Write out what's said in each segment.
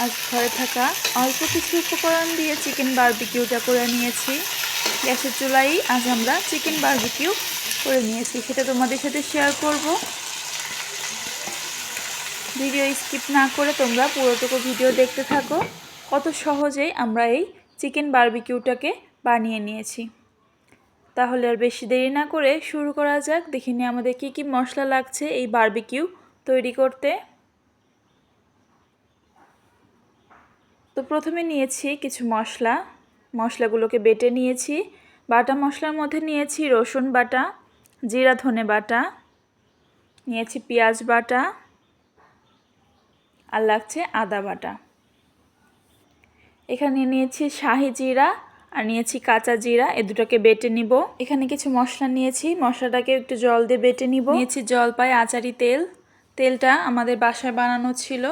আজ ঘরে থাকা অল্প কিছু উপকরণ দিয়ে চিকেন বারবিকিউটা করে নিয়েছি। গ্যাসের চুলায় আজ আমরা চিকেন বারবিকিউ করে নিয়েছি, সেটা তোমাদের সাথে শেয়ার করব। ভিডিও স্কিপ না করে তোমরা পুরোটুকু ভিডিও দেখতে থাকো। কত সহজেই আমরা এই চিকেন বারবিকিউটাকে বানিয়ে নিয়েছি। তাহলে আর বেশি দেরি না করে শুরু করা যাক। দেখে নিই আমাদের কী কী মশলা লাগছে এই বারবিকিউ তৈরি করতে। তো প্রথমে নিয়েছি কিছু মশলাগুলোকে বেটে নিয়েছি। বাটা মশলার মধ্যে নিয়েছি রসুন বাটা, জিরা ধনে বাটা, নিয়েছি পেঁয়াজ বাটা, আর লাগছে আদা বাটা। এখানে নিয়েছি শাহি জিরা আর নিয়েছি কাঁচা জিরা, এ দুটোকে বেটে নিব। এখানে কিছু মশলা নিয়েছি, মশলাটাকে একটু জল দিয়ে বেটে নিব। নিয়েছি জলপাই আচারি তেলটা আমাদের বাসায় বানানো ছিল,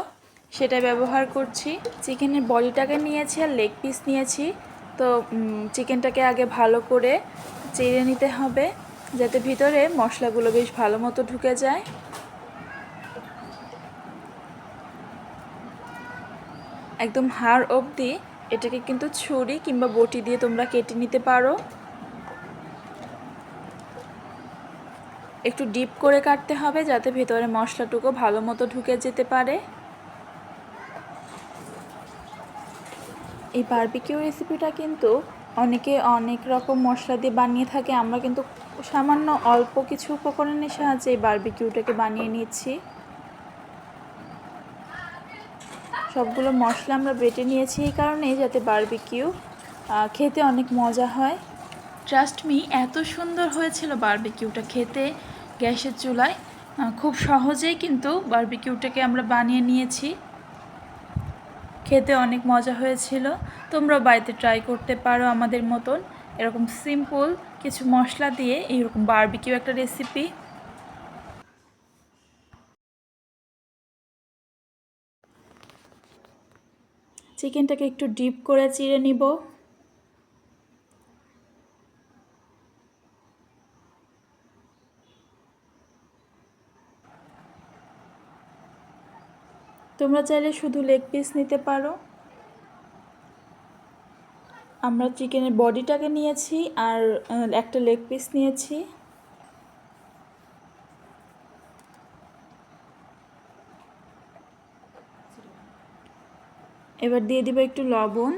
সেটা ব্যবহার করছি। চিকেনের বডিটাকে নিয়েছি আর লেগ পিস নিয়েছি। তো চিকেনটাকে আগে ভালো করে চেড়ে নিতে হবে, যাতে ভিতরে মশলাগুলো বেশ ভালো মতো ঢুকে যায়। একদম হাড় অবধি এটাকে কিন্তু ছুরি কিংবা বটি দিয়ে তোমরা কেটে নিতে পারো। একটু ডিপ করে কাটতে হবে, যাতে ভিতরে মশলাটুকু ভালো মতো ঢুকে যেতে পারে। এই বারবিকিউ রেসিপিটা কিন্তু অনেকে অনেক রকম মশলা দিয়ে বানিয়ে থাকে। আমরা কিন্তু সামান্য অল্প কিছু উপকরণের সাহায্যে এই বারবিকিউটাকে বানিয়ে নিচ্ছি। সবগুলো মশলা আমরা বেটে নিয়েছি এই কারণেই, যাতে বারবিকিউ খেতে অনেক মজা হয়। ট্রাস্ট মি, এত সুন্দর হয়েছিল বারবিকিউটা খেতে গ্যাসের চুলায়। খুব সহজেই কিন্তু বারবিকিউটাকে আমরা বানিয়ে নিয়েছি। খেতে অনেক মজা হয়েছিল। তোমরাও বাড়িতে ট্রাই করতে পারো আমাদের মতন, এরকম সিম্পল কিছু মশলা দিয়ে এইরকম বারবিকিউ একটা রেসিপি। চিকেনটাকে একটু ডিপ করে চিড়ে নিব। তোমরা চাইলে শুধু লেগ পিস নিতে পারো। আমরা চিকেনের বডিটাকে নিয়েছি আর একটা লেগ পিস নিয়েছি। এবার দিয়ে দিব একটু লবণ।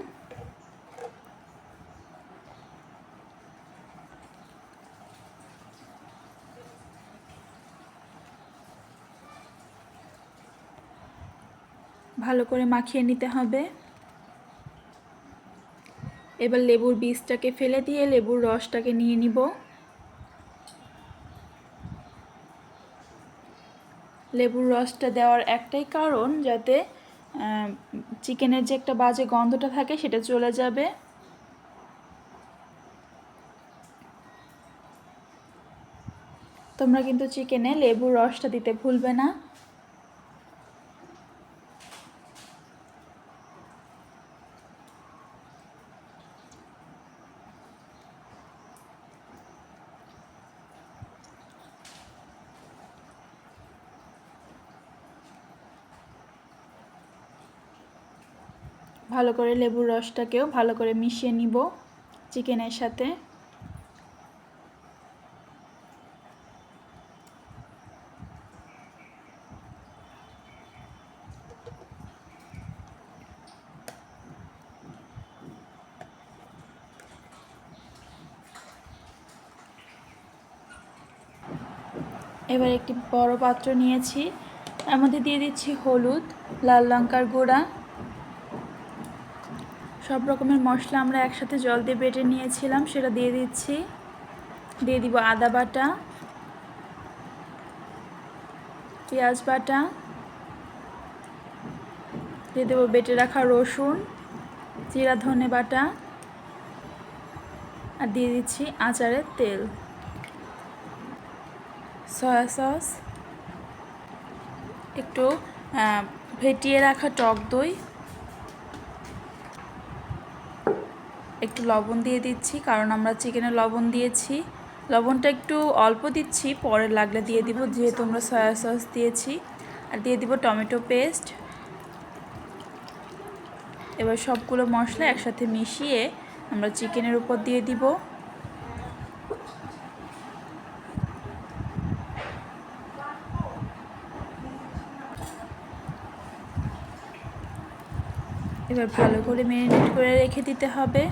ভালো করে মাখিয়ে নিতে হবে। এবার লেবুর বীজটাকে ফেলে দিয়ে লেবুর রসটাকে নিয়ে নিব। লেবুর রসটা দেওয়ার একটাই কারণ, যাতে চিকেনের যে একটা বাজে গন্ধটা থাকে সেটা চলে যাবে। তোমরা কিন্তু চিকেনে লেবুর রসটা দিতে ভুলবে না। ভালো করে লেবুর রসটাকেও ভালো করে মিশিয়ে নিব চিকেনের সাথে। এবার একটি বড় পাত্র নিয়েছি, তার মধ্যে দিয়ে দিচ্ছি হলুদ, লাল লঙ্কার গুঁড়া, সব রকমের মশলা আমরা একসাথে জল দিয়ে বেটে নিয়েছিলাম সেটা দিয়ে দিচ্ছি। দিয়ে দিব আদা বাটা, পেঁয়াজ বাটা, দিয়ে দেবো বেটে রাখা রসুন, জিরা ধনে বাটা, আর দিয়ে দিচ্ছি আচারের তেল, সয়া সস, একটু ফেটিয়ে রাখা টক দই, একটু লবণ দিয়ে দিচ্ছি, কারণ আমরা চিকেনে লবণ দিয়েছি। লবণটা একটু অল্প দিচ্ছি, পরে লাগলে দিয়ে দিব, যেহেতু আমরা সয়া সস দিয়েছি। আর দিয়ে দিব টমেটো পেস্ট, এবার সবগুলো মশলা একসাথে মিশিয়ে আমরা চিকেনের উপর দিয়ে দিব। এবার ভালো করে ম্যারিনেট করে রেখে দিতে হবে।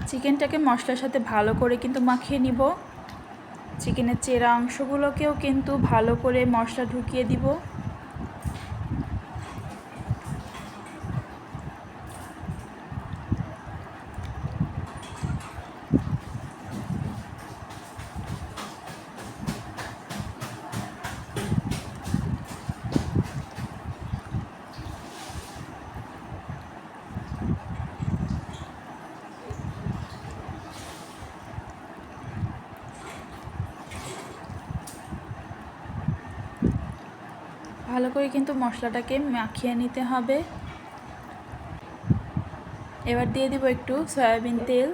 চিকেনটাকে মশলার সাথে ভালো করে কিন্তু মাখিয়ে নিব। চিকেনের চেরা অংশগুলোকেও কিন্তু ভালো করে মশলা ঢুকিয়ে দিব। ভালো করে কিন্তু মশলাটাকে মাখিয়ে নিতে হবে। এবার দিয়ে দিব একটু সয়াবিন তেল।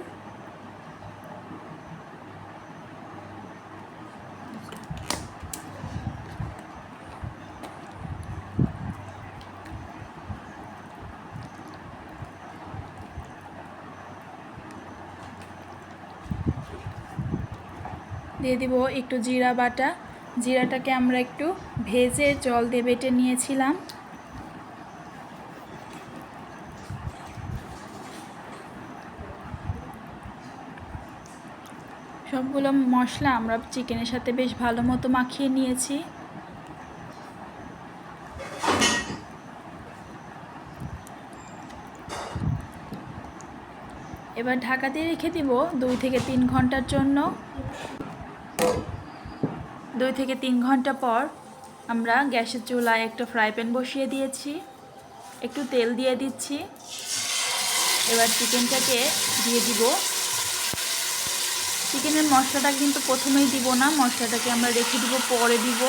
দিয়ে দিব একটু জিরা বাটা। জিরাটাকে আমরা একটু ভেজে জল দিয়ে বেটে নিয়েছিলাম। সবগুলো মশলা আমরা চিকেনের সাথে বেশ ভালো মতো মাখিয়ে নিয়েছি। এবার ঢাকা দিয়ে রেখে দিব 2 থেকে 3 ঘন্টার জন্য। 2 থেকে 3 ঘন্টা পর আমরা গ্যাসের চুলায় একটা ফ্রাই প্যান বসিয়ে দিয়েছি। একটু তেল দিয়ে দিচ্ছি। এবার চিকেনটাকে দিয়ে দিব। চিকেনের মশলাটা কিন্তু প্রথমেই দিব না, মশলাটাকে আমরা রেখে দিব, পরে দিব।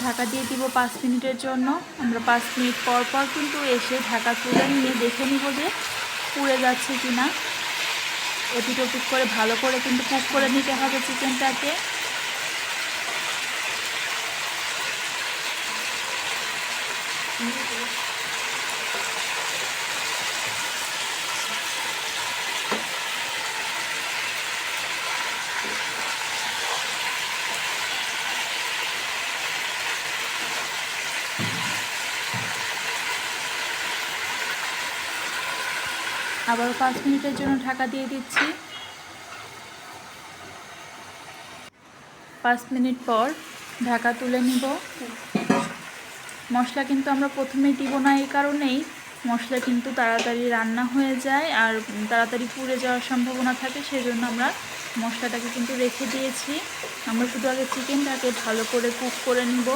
ঢাকা দিয়ে দিব 5 মিনিটের জন্য। আমরা 5 মিনিট পর পর কিন্তু এসে ঢাকা তুলে নিয়ে দেখে নিব যে পুড়ে যাচ্ছে কিনা। এপিট ওপিট করে ভালো করে কিন্তু কুক করে নিতে হবে চিকেনটাকে। আবার 5 মিনিটের জন্য ঢাকা দিয়ে দিচ্ছি। 5 মিনিট পর ঢাকা তুলে নিব। মশলা কিন্তু আমরা প্রথমেই দিব না, এই কারণেই মশলা কিন্তু তাড়াতাড়ি রান্না হয়ে যায় আর তাড়াতাড়ি পুড়ে যাওয়ার সম্ভাবনা থাকে, সেজন্য আমরা মশলাটাকে কিন্তু রেখে দিয়েছি। আমরা শুধু আগে চিকেনটাকে ভালো করে কুক করে নিব।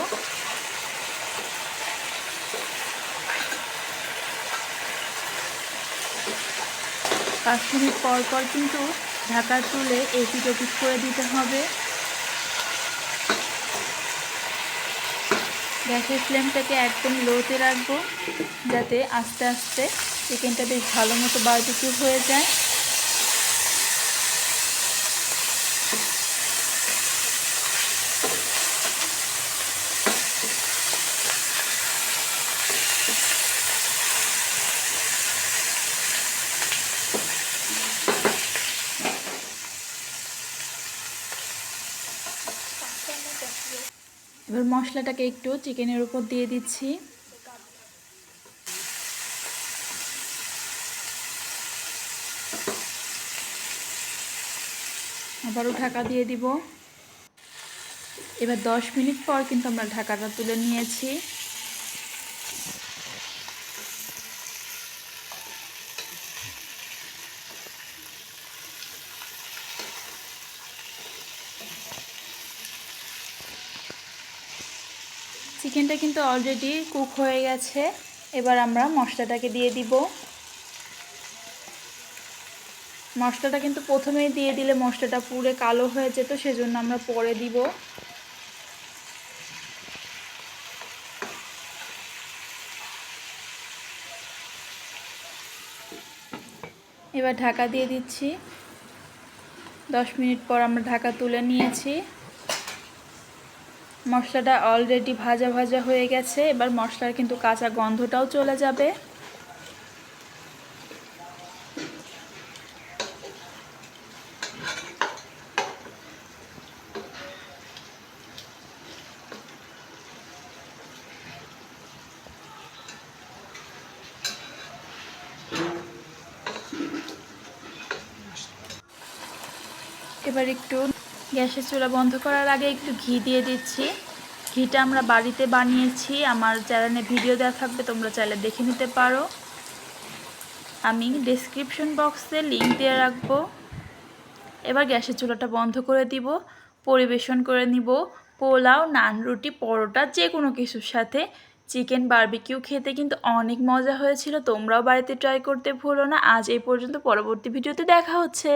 পাঁচ মিনিট পর পর কিন্তু ঢাকা তুলে এপিট ওপিট করে দিতে হবে। গ্যাসের ফ্লেমটাকে একদম লোতে রাখবো, যাতে আস্তে আস্তে চিকেনটা বেশ ভালো মতো বারবিকিউ হয়ে যায়। এবার মশলাটাকে একটু চিকেনের উপর দিয়ে দিচ্ছি। আবারও ঢাকা দিয়ে দিব। এবার 10 মিনিট পর কিন্তু আমরা ঢাকাটা তুলে নিয়েছি। চিকেনটা কিন্তু অলরেডি কুক হয়ে গেছে। এবার আমরা মশলাটাকে দিয়ে দিব। মশলাটা কিন্তু প্রথমেই দিয়ে দিলে মশলাটা পুড়ে কালো হয়ে যেত, সেজন্য আমরা পরে দিব। এবার ঢাকা দিয়ে দিচ্ছি। 10 মিনিট পর আমরা ঢাকা তুলে নিয়েছি। মশলাটা অলরেডি ভাজা ভাজা হয়ে গেছে। এবার মশলার কিন্তু কাঁচা গন্ধটাও চলে যাবে। এবার একটু গ্যাসের চুলা বন্ধ করার আগে একটু ঘি দিয়ে দিচ্ছি। ঘিটা আমরা বাড়িতে বানিয়েছি, আমার চ্যানেলে ভিডিও দেওয়া থাকবে, তোমরা চাইলে দেখে নিতে পারো। আমি ডেসক্রিপশন বক্সে লিংক দিয়ে রাখবো। এবার গ্যাসের চুলাটা বন্ধ করে দিব। পরিবেশন করে নিব পোলাও, নান, রুটি, পরোটা, যে কোনো কিছুর সাথে। চিকেন বারবিকিউ খেতে কিন্তু অনেক মজা হয়েছিল। তোমরাও বাড়িতে ট্রাই করতে ভুলো না। আজ এই পর্যন্ত, পরবর্তী ভিডিওতে দেখা হচ্ছে।